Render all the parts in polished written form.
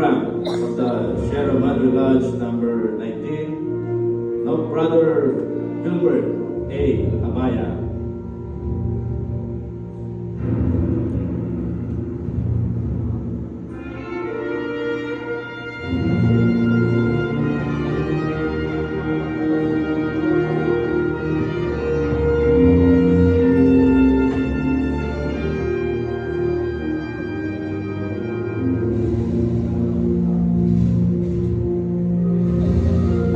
program of the Sierra Madre Lodge number 19, now Brother Gilbert A. Amaya.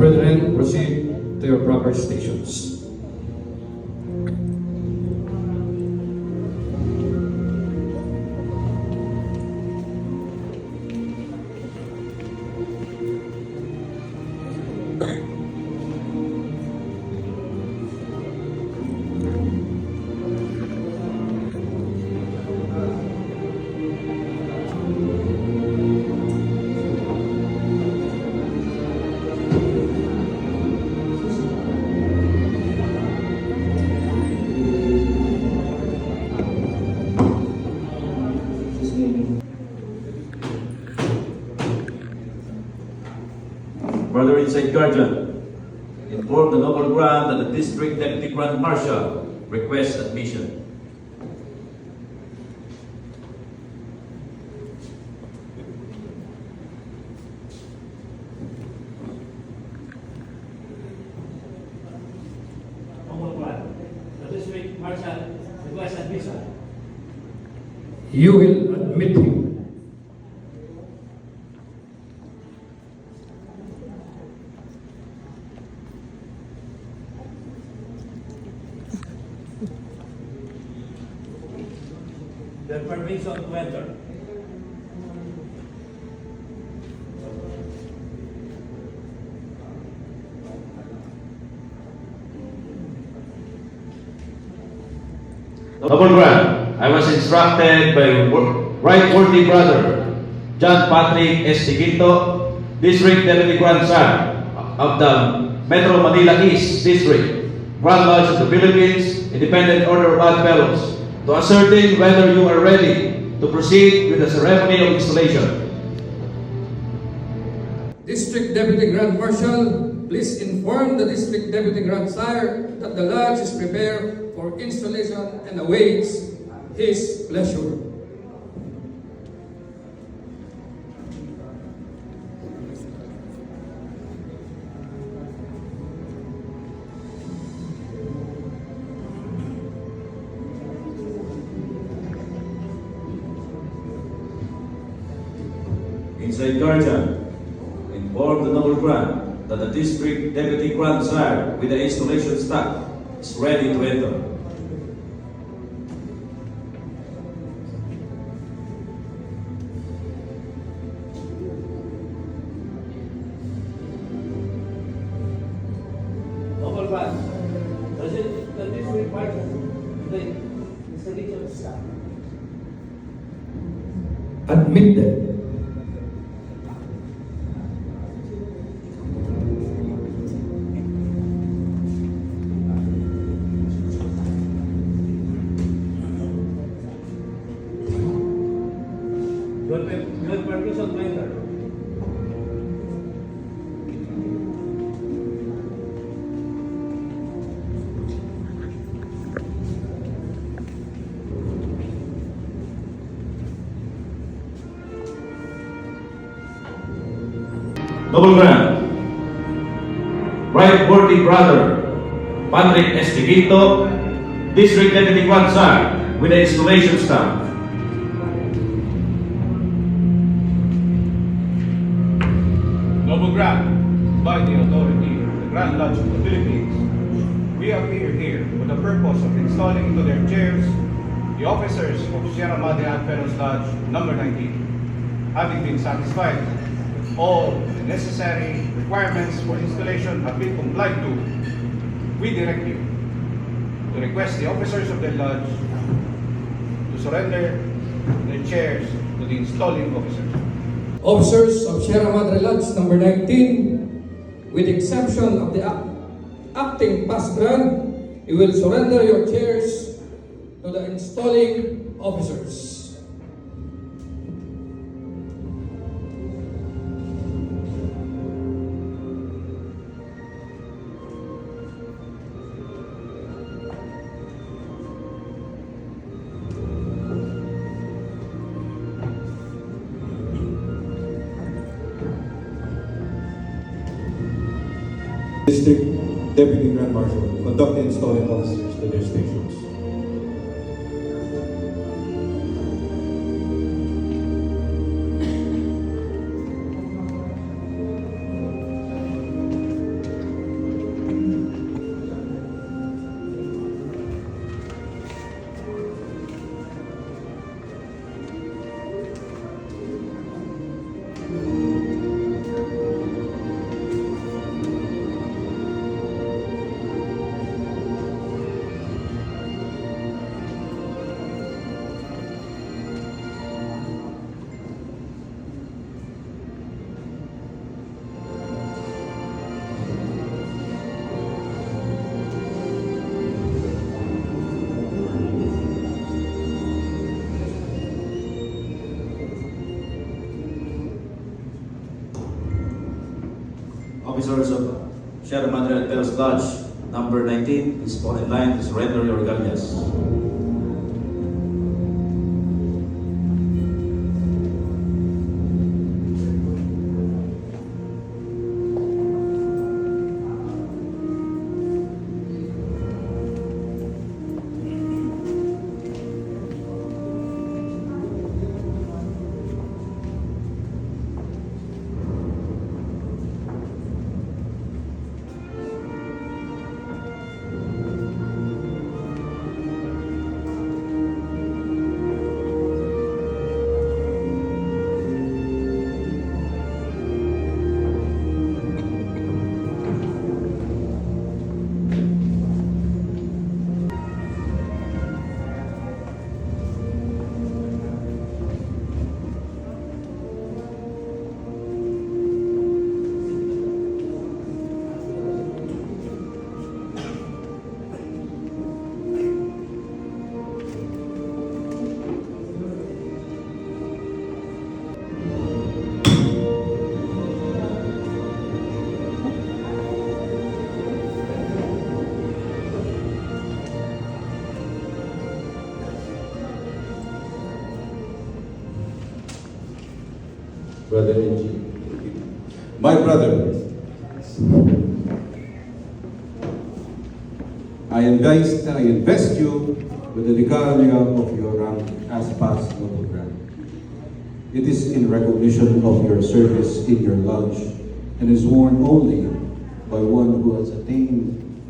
Brethren, proceed to your proper stations. Brother Inside Guardian, inform the Noble Grand that the District Deputy Grand Marshal requests admission. Noble Grand, the District Marshal requests admission. You will admit him. The permission to enter. Noble Grand, I was instructed by Right Worthy Brother John Patrick S. Tiquito, District Deputy Grand Sir of the Metro Manila East District, Grand Lodge of the Philippines, Independent Order of Odd Fellows, to ascertain whether you are ready to proceed with the ceremony of installation. District Deputy Grand Marshal, please inform the District Deputy Grand Sire that the lodge is prepared for installation and awaits his pleasure. Inside Guardian, inform the Noble Grand that the District Deputy Grand Sire with the installation staff is ready to enter. Noble Grand, the District Marshal, the installation staff. Admit them. You have permission to enter. Noble Grand, Right Worthy Brother Patrick S. Tiquito, District Deputy Grand Sir with the installation staff. Noble Grand, by the authority of the Grand Lodge of the Philippines, we appear here for the purpose of installing into their chairs the officers of Sierra Madre Odd Fellows Lodge number 19. Having been satisfied with all the necessary requirements for installation have been complied to, we direct you to request the officers of the lodge to surrender their chairs to the installing officers. Officers of Sierra Madre Lodge number 19, with the exception of the acting past grand, you will surrender your chairs to the installing officers. District Deputy Grand Marshal, conduct the installing officers to their stations. Officers of Sierra Madre Alperos Lodge, number 19, is on in line to surrender your regalias. Brother NG. My brother, I invest you with the regalia of your rank as past noble grand. It is in recognition of your service in your lodge and is worn only by one who has attained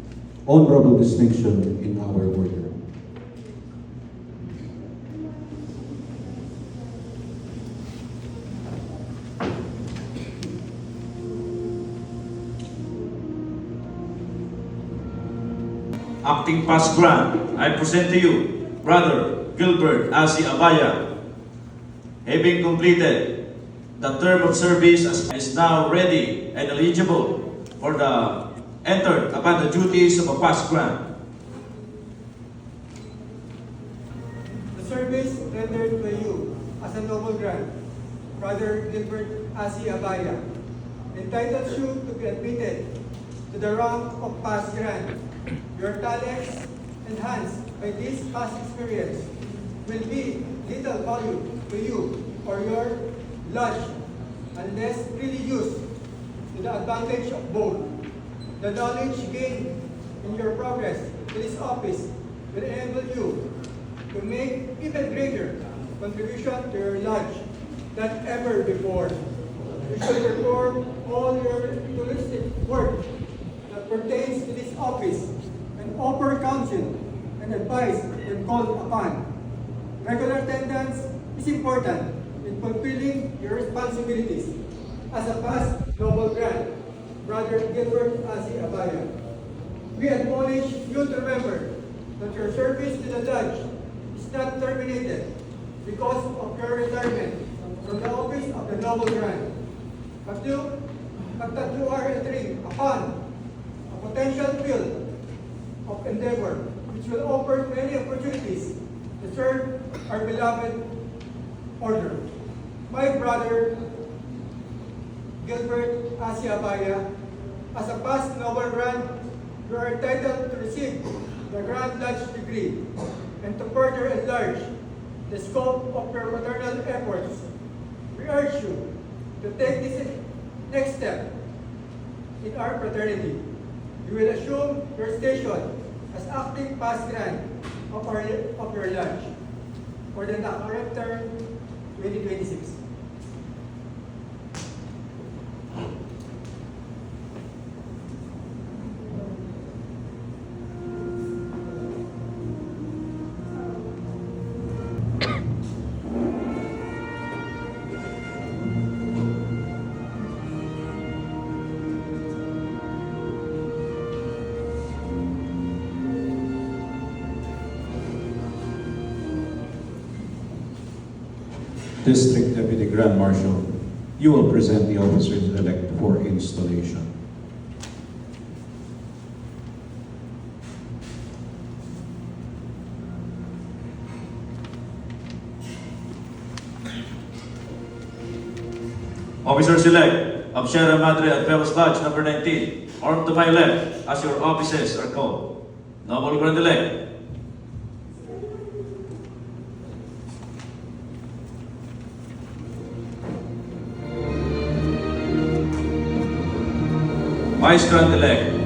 honorable distinction in our order. Acting Past Grand, I present to you Brother Gilbert Asi Abaya. Having completed the term of service is now ready and eligible for the entered upon the duties of a Past Grand. The service rendered by you as a noble grand, Brother Gilbert Asi Abaya, entitles you to be admitted to the rank of Past Grand. Your talents, enhanced by this past experience, will be little value to you or your lodge unless really used to the advantage of both. The knowledge gained in your progress to this office will enable you to make even greater contribution to your lodge than ever before. You should perform all your touristic work that pertains to this office and offer counsel and advice when called upon. Regular attendance is important in fulfilling your responsibilities as a past noble grand, Brother Gilbert Asi Abaya. We admonish you to remember that your service to the Lodge is not terminated because of your retirement from the office of the noble grand, but that you are entering upon a potential field of endeavor which will offer many opportunities to serve our beloved order. My brother Gilbert Asi Abaya, as a past noble grand, you are entitled to receive the Grand Lodge degree and to further enlarge the scope of your fraternal efforts. We urge you to take this next step in our fraternity you will assume your station as acting past grand of your lodge for the current term 2026. District Deputy Grand Marshal, you will present the officers-elect for installation. Officers-elect of Sierra Madre at Velos Lodge number 19, armed to my left as your offices are called. Noble Grand-elect, Vice Grand-elect,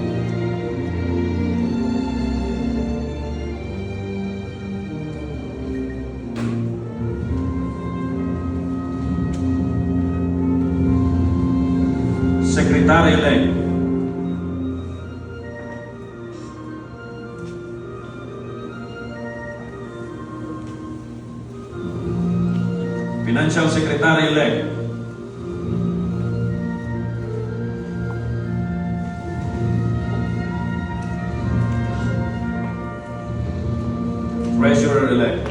Secretary-elect, Financial Secretary-elect, Treasurer-elect,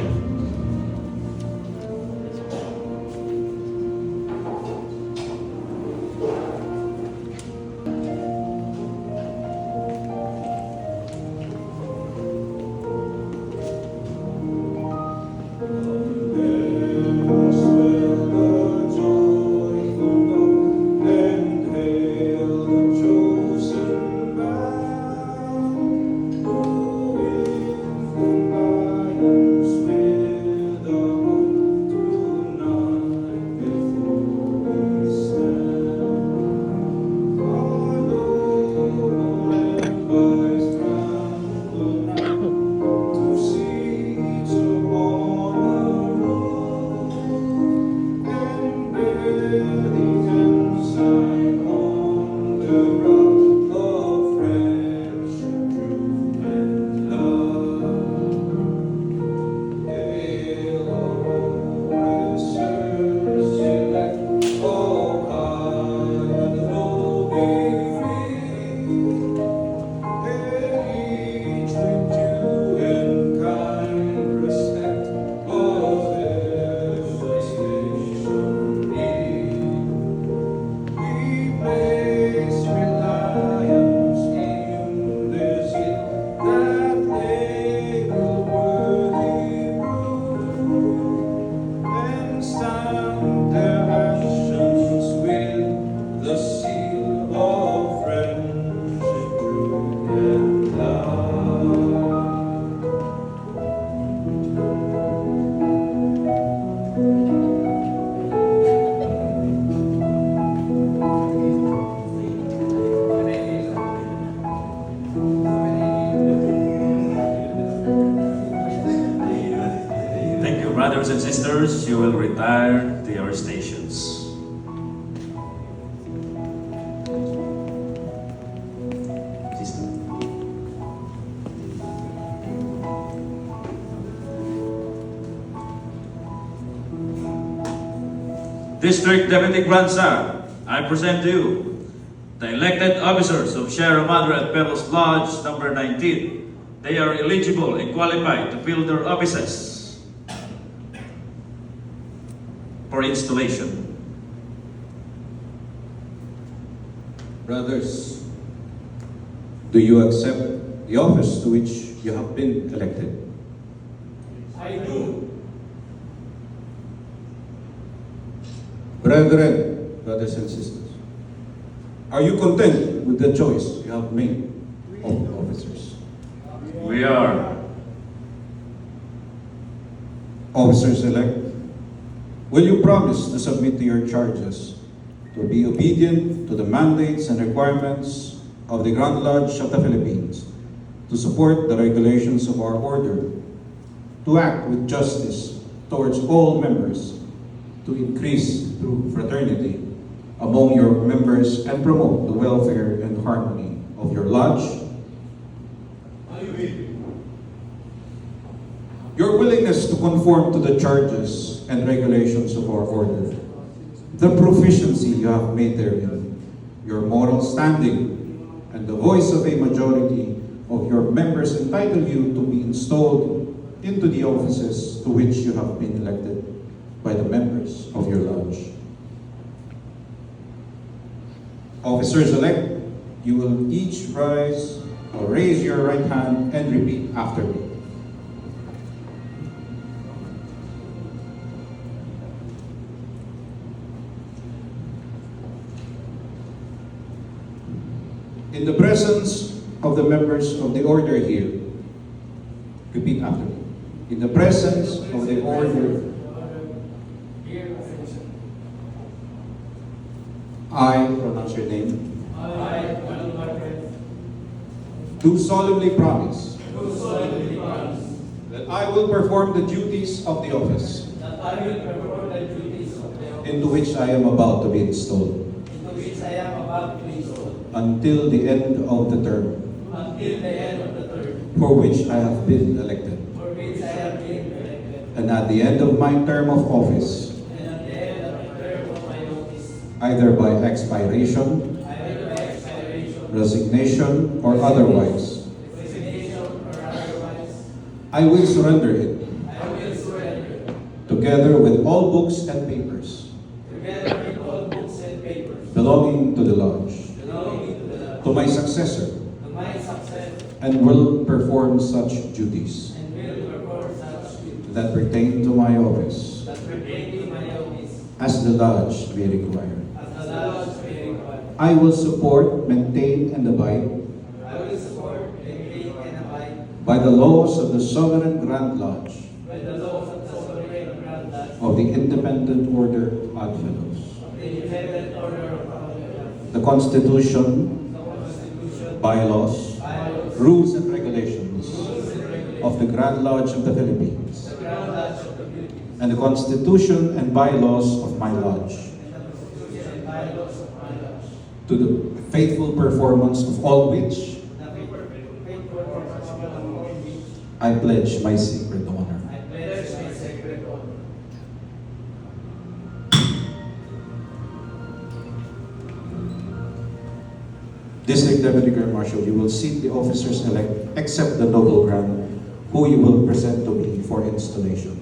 brothers and sisters, you will retire to your stations. Sister. District Deputy Grand Sir, I present to you the elected officers of Sierra Madre at Velos Lodge number 19. They are eligible and qualified to fill their offices for installation. Brothers, do you accept the office to which you have been elected? I do. Brethren, brothers and sisters, are you content with the choice you have made of officers? We are. Officers-elect, will you promise to submit to your charges, to be obedient to the mandates and requirements of the Grand Lodge of the Philippines, to support the regulations of our order, to act with justice towards all members, to increase true fraternity among your members and promote the welfare and harmony of your lodge. Your willingness to conform to the charges and regulations of our order, the proficiency you have made therein, your moral standing, and the voice of a majority of your members entitle you to be installed into the offices to which you have been elected by the members of your lodge. Officers-elect, you will each rise or raise your right hand and repeat after me. In the presence of the members of the order here, repeat after me. In the presence of the order, I pronounce your name. I, Donald Marquez, Do solemnly promise do solemnly promise that I will perform the duties of the office that I will perform the duties of the office into which I am about to be installed into which I am about to install until the end of the term until the end of the term for which I have been elected. for which I have been elected, And at the end of my term of office, and at the end of the term of my office, either by expiration, either by expiration, resignation, or otherwise, resignation, or otherwise, I will surrender it, I will surrender, together with all books and papers together with all books and papers belonging to the lodge, belonging to the to my successor, to my success, and will perform such duties and will perform such duties that pertain to my office that pertain to my office as the lodge may require. as the laws may require. I will support, maintain, and abide I will support, maintain, and abide by the laws of the Sovereign Grand Lodge by the laws of the Sovereign Grand Lodge of the Independent Order Odd Fellows, of the Independent Order of Providence, the Constitution, the Constitution, bylaws, bylaws, rules and regulations rules and regulations of the Grand Lodge of the Philippines, of the Grand Lodge of the Philippines, and the Constitution and bylaws of my lodge, and the Constitution and bylaws of my lodge, to the faithful performance of all which the faithful performance of all which I pledge my sacred honor. I pledge my sacred honor. District Deputy Grand Marshal, you will seat the officers-elect except the Noble Grand, who you will present to me for installation.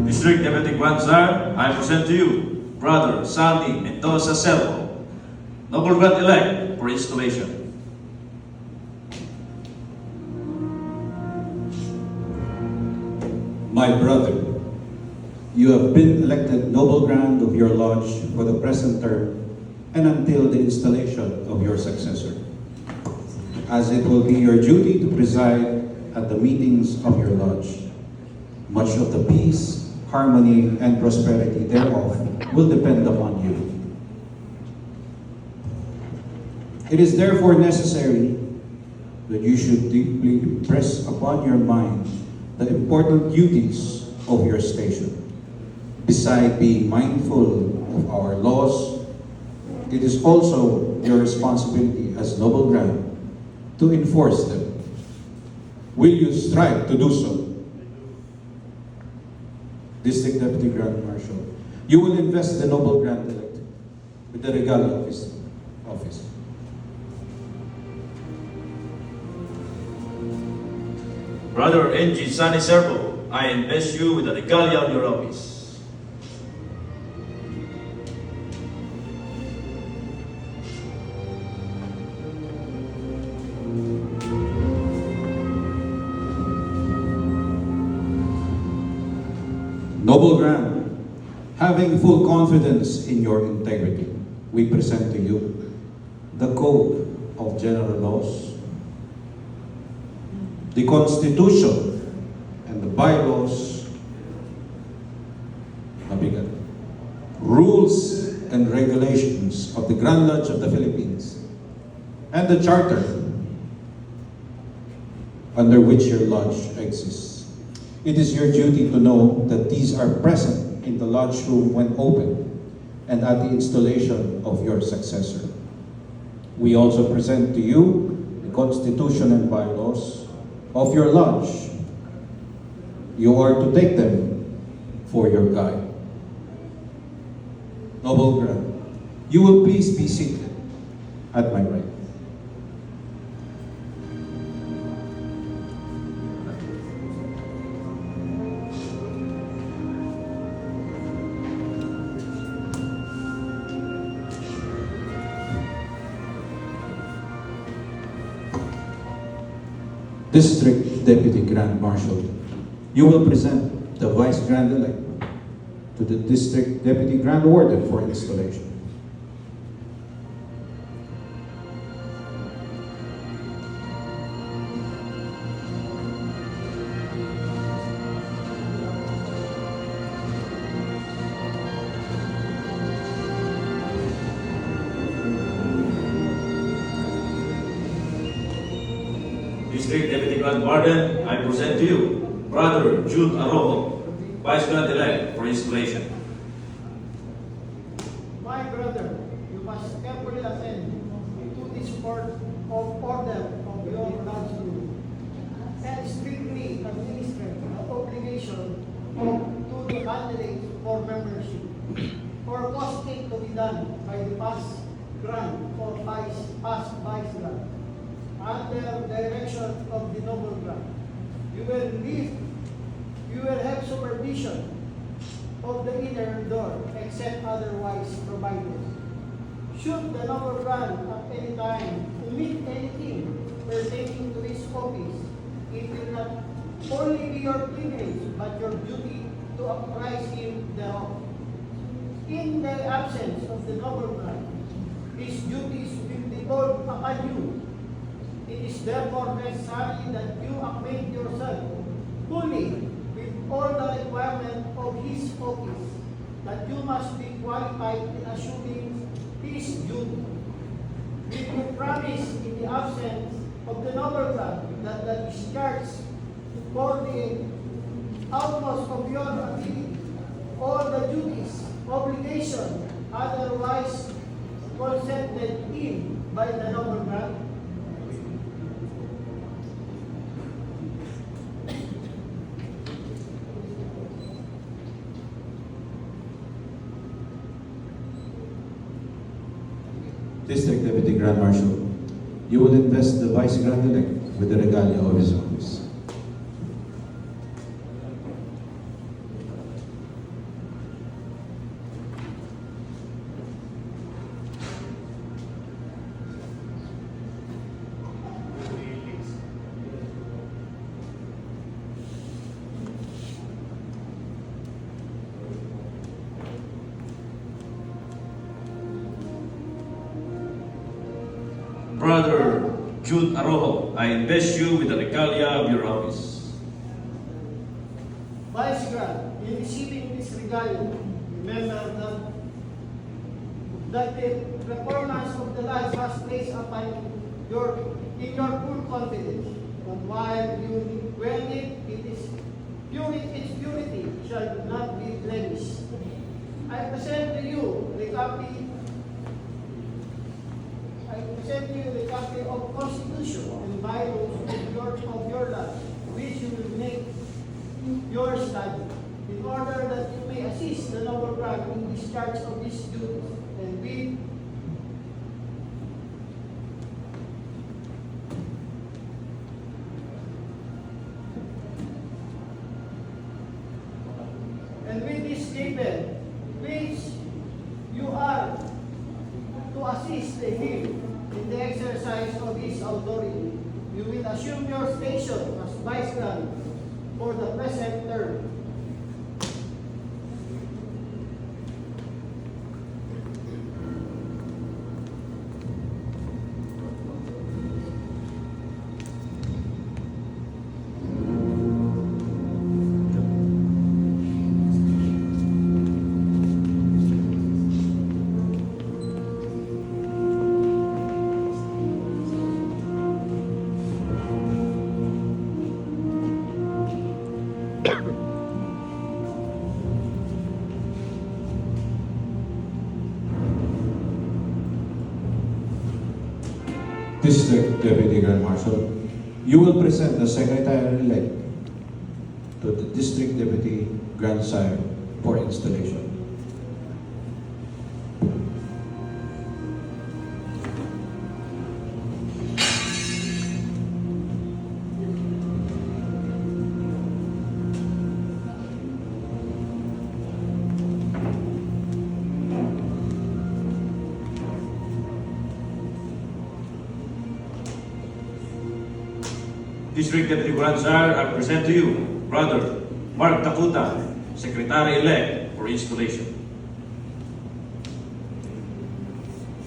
District Deputy Grand Czar, I present to you Brother Sandy Mendoza Selvo, Noble Grand Elect for installation. My brother, you have been elected Noble Grand of your lodge for the present term and until the installation of your successor, as it will be your duty to preside at the meetings of your lodge. Much of the peace harmony, and prosperity thereof will depend upon you. It is therefore necessary that you should deeply impress upon your mind the important duties of your station. Beside being mindful of our laws, it is also your responsibility as noble grand to enforce them. Will you strive to do so? District Deputy Grand Marshal, you will invest the noble grand elect with the regalia of his office. Brother N.G. Sani Servo, I invest you with the regalia of your office. Noble Grand, having full confidence in your integrity, we present to you the Code of General Laws, the Constitution, and the bylaws, mabigat, rules and regulations of the Grand Lodge of the Philippines, and the Charter under which your lodge exists. It is your duty to know that these are present in the lodge room when open and at the installation of your successor. We also present to you the Constitution and bylaws of your lodge. You are to take them for your guide. Noble Grand, you will please be seated at my right. District Deputy Grand Marshal, you will present the Vice Grand Elect to the District Deputy Grand Warden for installation. District Deputy Grand Warden, I present to you Brother Jude Arojo, Vice Grand Elect for installation. My brother, you must carefully attend to this court of order of your lodge room and strictly administer the obligation to the candidates for membership for posting to be done by the past grand or past vice grand under direction of the noble grand. You will have supervision of the inner door except otherwise provided. Should the noble grand at any time omit anything pertaining to his office, it will not only be your privilege but your duty to apprise him thereof. In the absence of the noble grand, his duties will devolve upon you. It is therefore necessary that you acquaint yourself fully with all the requirements of his office, that you must be qualified in assuming his duty. Will you promise in the absence of the noble grand that the discharge for the utmost of your ability, all the duties, obligation, otherwise consented in by the noble grand? District Deputy Grand Marshal, you will invest the Vice Grand Elect with the regalia of his office. Brother Jude Arojo, I invest you with the regalia of your office. Vice Grand, in receiving this regalia, remember that the performance of the lodge was placed upon in your full confidence. But when its purity shall not be blemished. I present to you the copy of Constitution and bylaws of your lodge, which you will make your study, in order that you may assist the noble brother in discharge of his duties, and with this statement, which you are to assist him in the exercise of his authority, you will assume your station as Vice Grand for the present term. District Deputy Grand Marshal, you will present the Secretary-elect to the District Deputy Grand Sire for installation. District Deputy Grand Sire, I present to you Brother Mark Takuta, Secretary-elect for installation.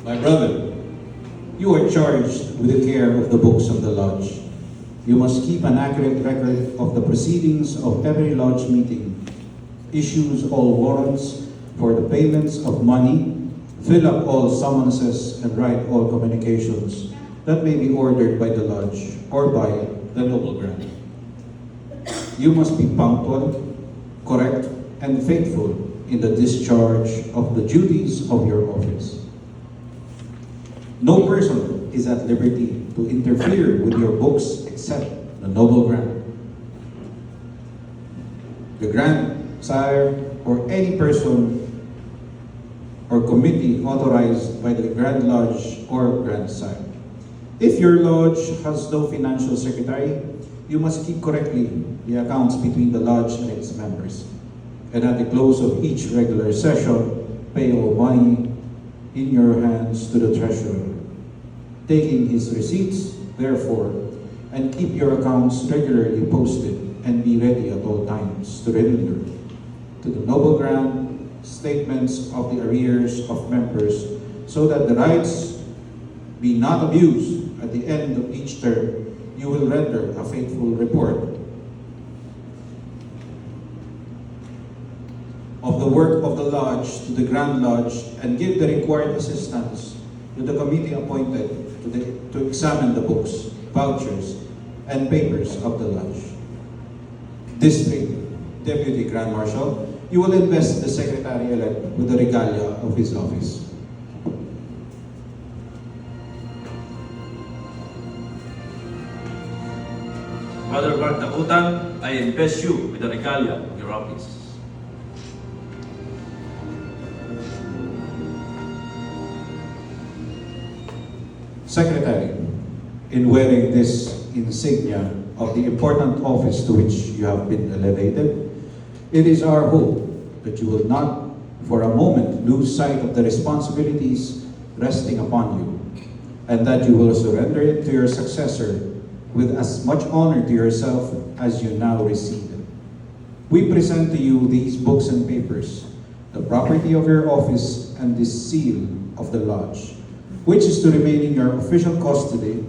My brother, you are charged with the care of the books of the lodge. You must keep an accurate record of the proceedings of every lodge meeting, issues all warrants for the payments of money, fill up all summonses, and write all communications that may be ordered by the lodge or by the noble grand. You must be punctual, correct, and faithful in the discharge of the duties of your office. No person is at liberty to interfere with your books except the noble grand. The Grand Sire or any person or committee authorized by the Grand Lodge or Grand Sire. If your lodge has no financial secretary, you must keep correctly the accounts between the lodge and its members. And at the close of each regular session, pay all money in your hands to the treasurer, taking his receipts, therefore, and keep your accounts regularly posted and be ready at all times to render to the noble grand statements of the arrears of members, so that the rights be not abused. At the end of each term, you will render a faithful report of the work of the lodge to the Grand Lodge and give the required assistance to the committee appointed to examine the books, vouchers, and papers of the lodge. District Deputy Grand Marshal, you will invest the Secretary-elect with the regalia of his office. Brother Mark Takuta, I invest you with the regalia of your office. Secretary, in wearing this insignia of the important office to which you have been elevated, it is our hope that you will not for a moment lose sight of the responsibilities resting upon you, and that you will surrender it to your successor with as much honor to yourself as you now receive it. We present to you these books and papers, the property of your office and this seal of the lodge, which is to remain in your official custody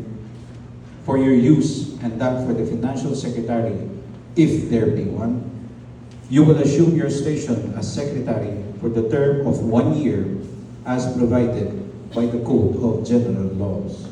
for your use and that for the financial secretary, if there be one, You will assume your station as secretary for the term of 1 year as provided by the Code of General Laws.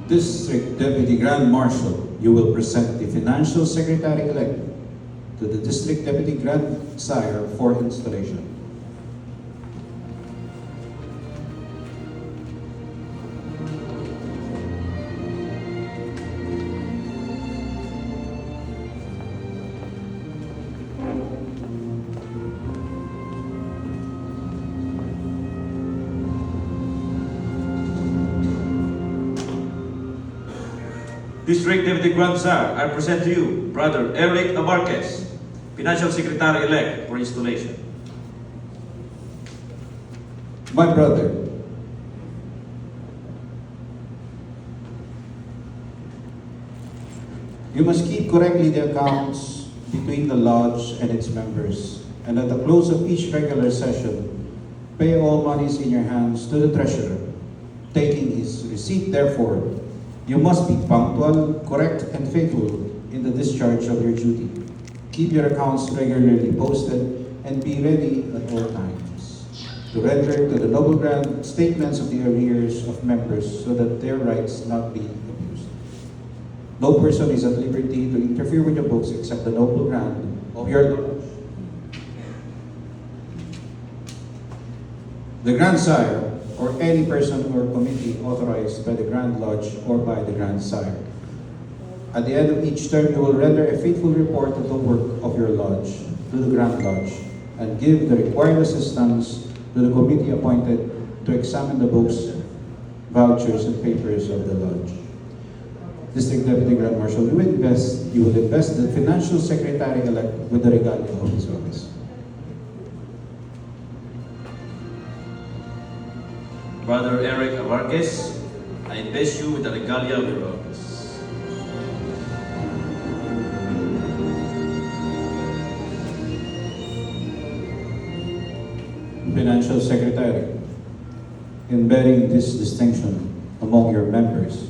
District Deputy Grand Marshal, you will present the Financial Secretary-elect to the District Deputy Grand Sire for installation. District Deputy Grand Sire, I present to you Brother Eric Abarquez, Financial Secretary-elect for installation. My brother, you must keep correctly the accounts between the lodge and its members, and at the close of each regular session, pay all monies in your hands to the treasurer. Taking his receipt, therefore, you must be punctual, correct, and faithful in the discharge of your duty. Keep your accounts regularly posted and be ready at all times to render to the Noble Grand statements of the arrears of members so that their rights not be abused. No person is at liberty to interfere with the books except the Noble Grand of your lodge. The Grand Sire, or any person or committee authorized by the Grand Lodge or by the Grand Sire. At the end of each term, you will render a faithful report of the work of your lodge to the Grand Lodge and give the required assistance to the committee appointed to examine the books, vouchers, and papers of the lodge. District Deputy Grand Marshal, you will invest the Financial Secretary-elect with the regalia of his office. Brother Eric Abarquez, I invest you with the regalia of your office. Financial Secretary, in bearing this distinction among your members,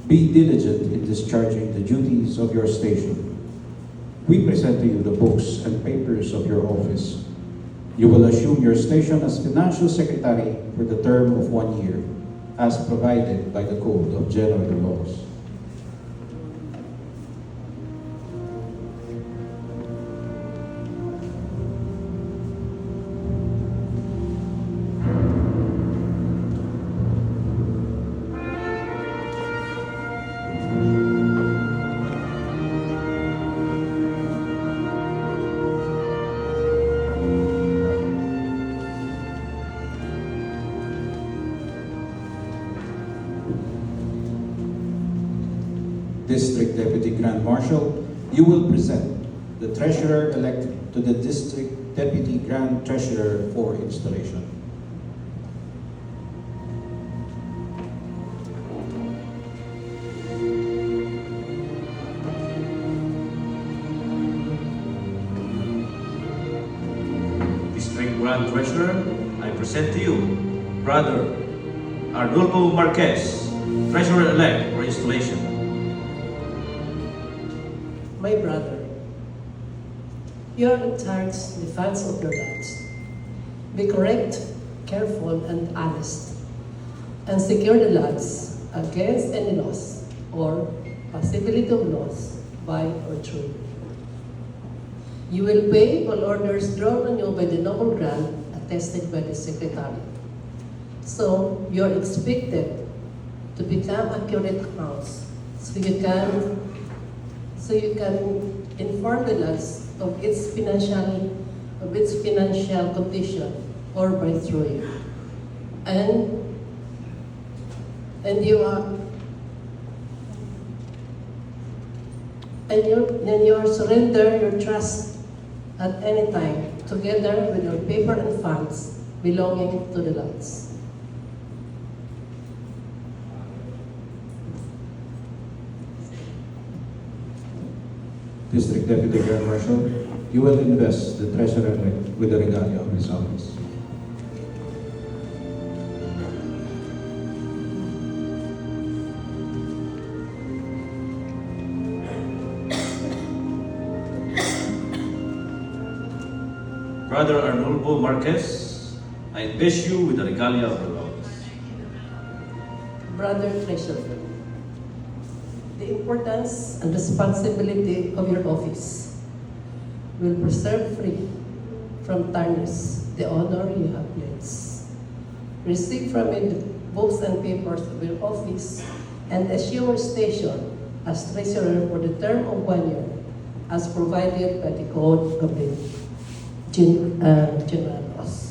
be diligent in discharging the duties of your station. We present to you the books and papers of your office. You will assume your station as Financial Secretary for the term of 1 year, as provided by the Code of General Laws. District Deputy Grand Marshal, you will present the Treasurer-elect to the District Deputy Grand Treasurer for installation. District Grand Treasurer, I present to you Brother Arnulfo Marquez, Treasurer-elect for installation. My brother, you are in charge the funds of your lodge. Be correct, careful, and honest, and secure the lodge against any loss or possibility of loss by or through. You will pay all orders drawn on you by the Noble Grand attested by the Secretary. So you are expected to become accurate accounts so you can inform the lodge of its financial condition or by through you. And you surrender your trust at any time, together with your paper and funds belonging to the lots. District Deputy Grand Marshal, you will invest the treasurer with the regalia of his office. Brother Arnulfo Marquez, I invest you with the regalia of the office. Brother Treasurer, the importance and responsibility of your office will preserve free from tarnish the honor you have pledged. Receive from me the books and papers of your office and assume your station as treasurer for the term of 1 year as provided by the Code of the General Laws.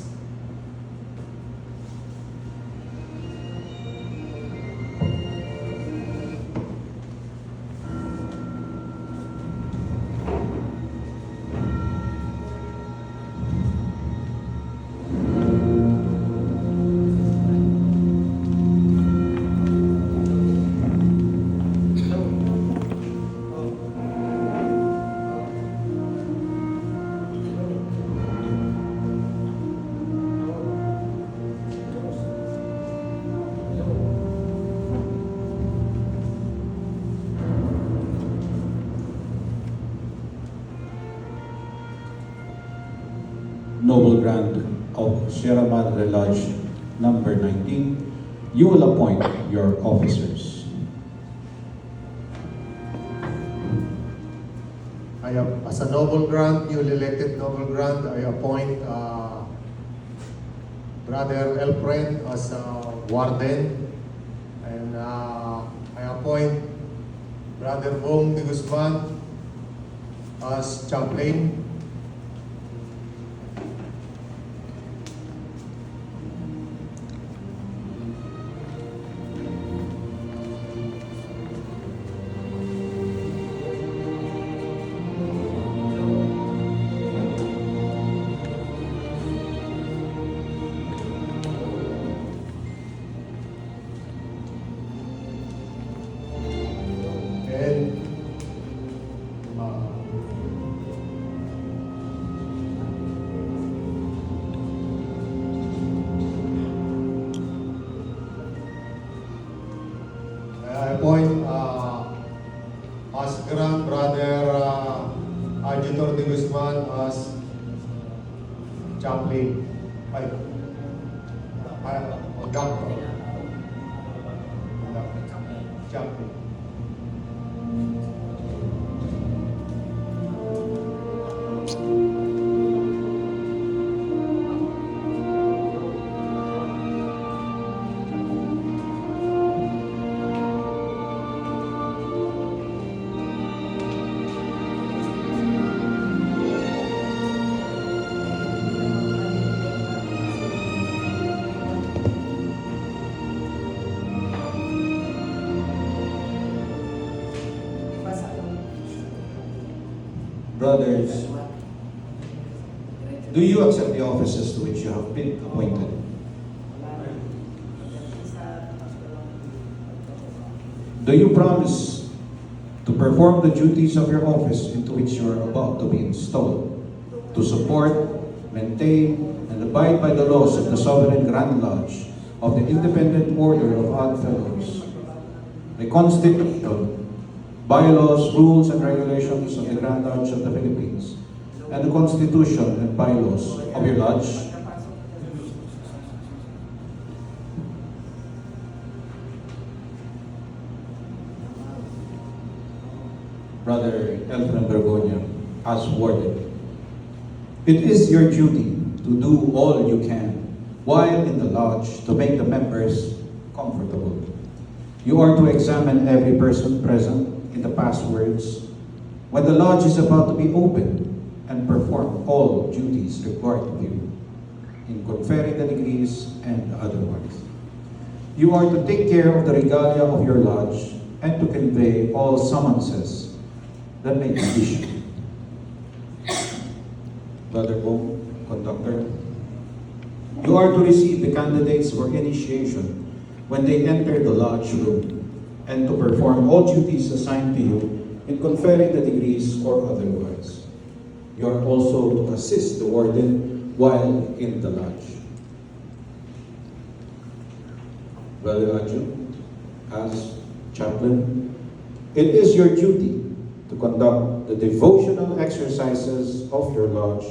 Noble Grand of Sierra Madre Lodge number 19, you will appoint your officers. As a Noble Grand, newly elected Noble Grand, I appoint Brother Elfren as warden, and I appoint Brother Bong de Guzman as chaplain. And I appoint as Grand Brother Adjutor de Guzman as chaplain. Doctor. Chaplain. Brothers, do you accept the offices to which you have been appointed? Do you promise to perform the duties of your office into which you are about to be installed, to support, maintain, and abide by the laws of the Sovereign Grand Lodge of the Independent Order of Odd Fellows, the Constitution, bylaws, rules, and regulations of the Grand Lodge of the Philippines, and the Constitution and bylaws of your lodge? Brother Elfren Bergonia, as warden, it is your duty to do all you can while in the lodge to make the members comfortable. You are to examine every person present in the passwords when the lodge is about to be opened and perform all duties required of you in conferring the degrees and otherwise. You are to take care of the regalia of your lodge and to convey all summonses that may be issued. Brother Bong, conductor. You are to receive the candidates for initiation when they enter the lodge room and to perform all duties assigned to you in conferring the degrees or otherwise. You are also to assist the warden while in the lodge. Brother Adjunct, as chaplain, it is your duty to conduct the devotional exercises of your lodge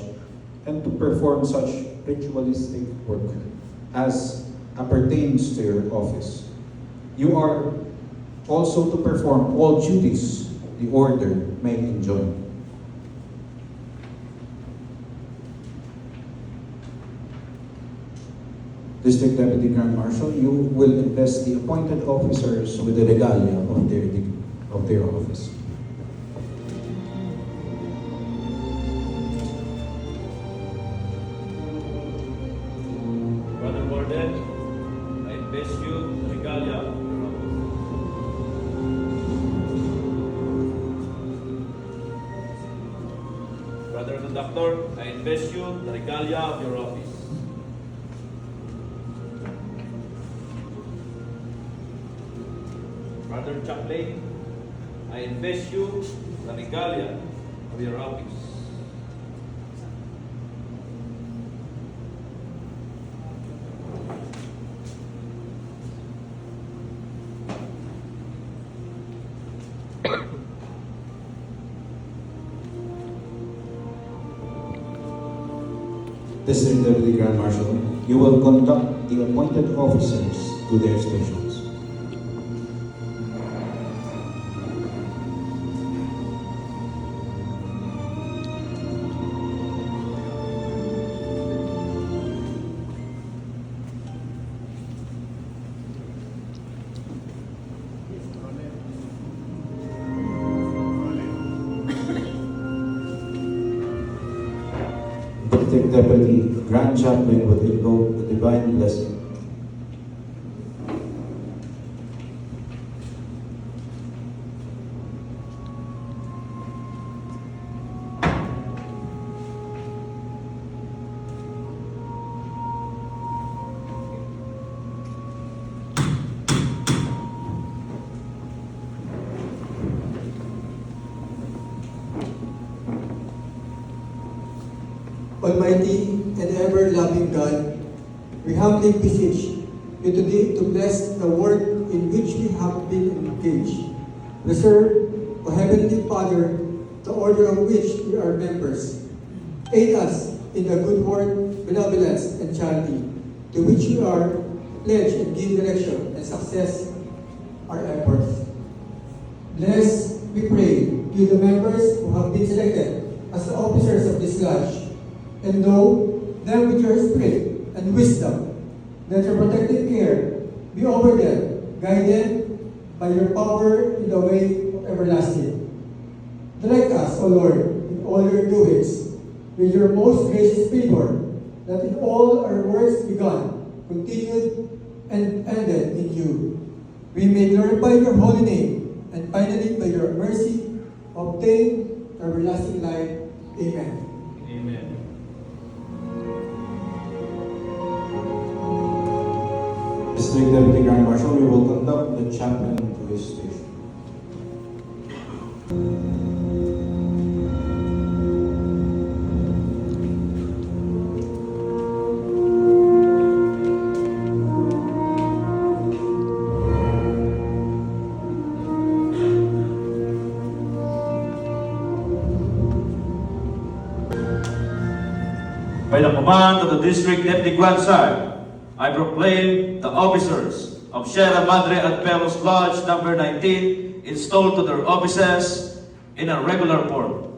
and to perform such ritualistic work as appertains to your office. You are also to perform all duties the order may enjoin. District Deputy Grand Marshal, you will invest the appointed officers with the regalia of their office. Brother Warden, I invest you the regalia of your office. Brother Conductor, I invest you the regalia of your office. Brother Chaplain, I invest you the regalia of your office. District Deputy Grand Marshal, you will conduct the appointed officers to their stations. District Deputy Grand Chaplain would invoke the divine blessing. Almighty and ever-loving God, we humbly beseech you today to bless the work in which we have been engaged. Preserve, O Heavenly Father, the order of which we are members. Aid us in the good work, benevolence, and charity, to which we are pledged, and give direction and success our efforts. Bless, we pray, you the members who have been selected as the officers of this lodge, and know them with your spirit and wisdom. Let your protective care be over them, guided by your power in the way of everlasting. Direct us, O Lord, in all your doings, with your most gracious favor, that in all our works begun, continued, and ended in you, we may glorify your holy name, and finally, by your mercy, obtain everlasting life. Amen. Amen. District Deputy Grand Marshal, we will conduct the chaplain to his station. By the command of the District Deputy Grand Sar, I proclaim the officers of Sierra Madre Alperos Lodge number 19 installed to their offices in a regular form.